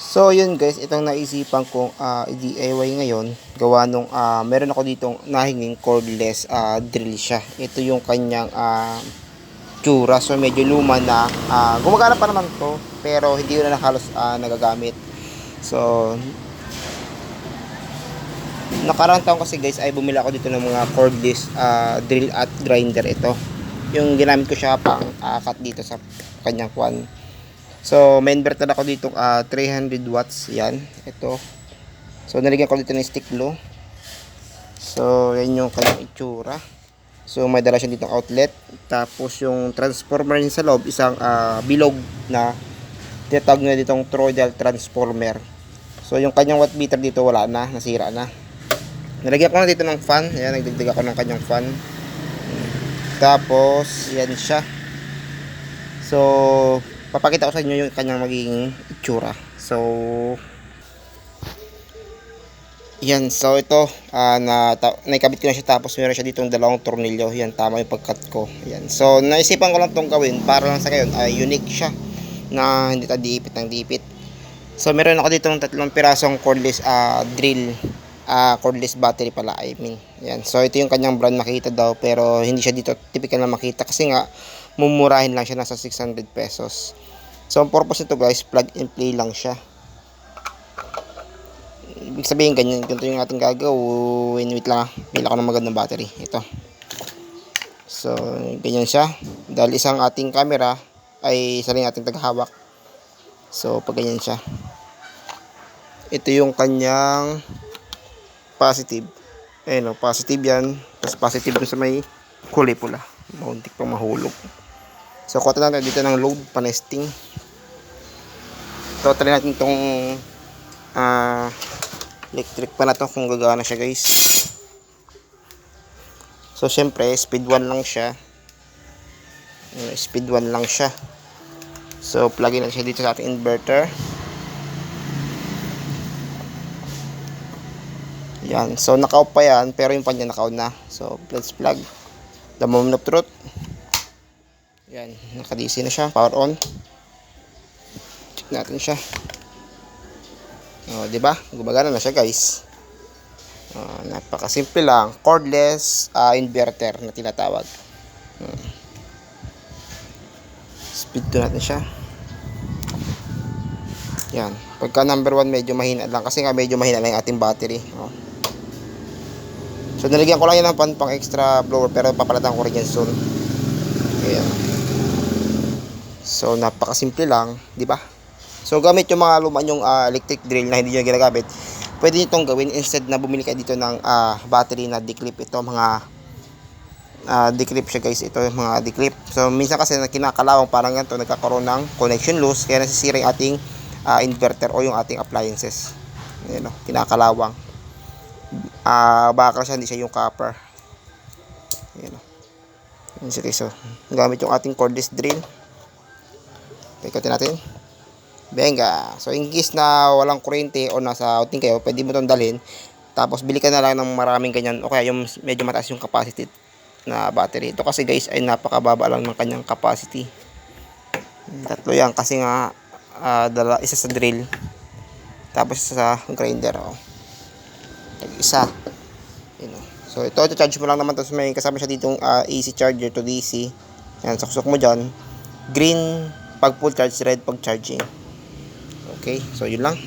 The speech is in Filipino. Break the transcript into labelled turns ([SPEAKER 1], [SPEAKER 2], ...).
[SPEAKER 1] So yun guys, itong naisipan kong i-DIY ngayon, gawa nung meron ako ditong nahinging cordless drill siya. Ito yung kanyang tsura, so medyo luma na. Gumagana pa naman to, pero hindi ko na halos nagagamit. So nakarang taon kasi guys ay bumili ako dito ng mga cordless drill at grinder. Ito yung ginamit ko siya pang cut dito sa kanyang kwan. So, may inverter ako dito 300 watts. Yan, ito. So, nalagyan ko dito ng stick glue. So, yan yung kanyang itsura. So, may dala siya dito outlet. Tapos, yung transformer niya sa loob, isang bilog na tinatawag nila ditong toroidal transformer. So, yung kanyang watt meter dito wala na, nasira na. Nalagyan ko na dito ng fan. Ayan, nagdagdag ako ng kanyang fan. Tapos, yan siya. So, papakita ko sa inyo yung kanyang magiging itsura. So, yan. So, ito, naikabit ko na siya. Tapos, meron siya ditong dalawang tornilyo. Yan, tama yung pagkat ko. Yan. So, naisipan ko lang itong gawin para lang sa ngayon ay unique siya na hindi tayo diipit ng diipit. So, meron ako ditong 3 pirasong cordless drill. Cordless battery pala, I mean. Yan. So, ito yung kanyang brand, makita daw. Pero, hindi siya dito typical na makita. Kasi nga, mumurahin lang siya, nasa 600 pesos. So, ang purpose nito guys, plug and play lang siya. Ibig sabihin, ganito yung ating gagawin. Wait lang, pila ko ng magandang battery. Ito. So, ganyan siya. Dahil isang ating camera, ay isa rin ating taghawak. So, pag ganyan siya. Ito yung kanyang positive. Ayun o, positive yan. Tapos positive dun sa may kulay pula. Mauntik pang mahulog. So, kuha natin dito ng load panesting. So, try natin itong electric pa na to kung gagana siya guys. So, syempre, speed 1 lang siya. Speed 1 lang siya. So, plug in natin siya dito sa ating inverter. Yan. So, naka-off pa yan, pero yung panya naka-on na. So, let's plug. The moment of truth. Yan, naka-DC na siya, power on. Check natin siya. Oh, 'di ba? Gumagana na siya, guys. Napakasimple lang, cordless inverter na tinatawag. Speed 2 natin siya. Yan, pagka number 1 medyo mahina lang kasi nga medyo mahina lang yung ating battery. Oh. So, nalagyan ko lang yan ng pang extra blower pero papalatan ko rin yan soon. Ayan. So, napakasimple lang, di ba? So, gamit yung mga luma yung electric drill na hindi nyo ginagamit, pwede nyo itong gawin instead na bumili kayo dito ng battery na declip. Ito, mga declip siya guys. Ito, mga declip. So, minsan kasi na kinakalawang parang ganito, nagkakaroon ng connection loss, kaya nasisira yung ating inverter o yung ating appliances. Ayan o, kinakalawang. Bakal siya, hindi siya yung copper. Ayan o. Ayan siya guys. So, gamit yung ating cordless drill. Ikotin natin. Benga. So, in case na walang kuryente o nasa outing kayo, pwede mo itong dalhin. Tapos, bili ka na lang ng maraming ganyan. O kaya yung medyo mataas yung capacity na battery. Ito kasi guys, ay napakababa lang ng kanyang capacity. 3 yan. Kasi nga, isa sa drill. Tapos, isa sa grinder. O. Isa. So, ito, charge mo lang naman. Tapos, may kasama siya ditong AC charger to DC. Yan, saksok mo dyan. Green pag full charge, red pag charging. Okay, so yun lang.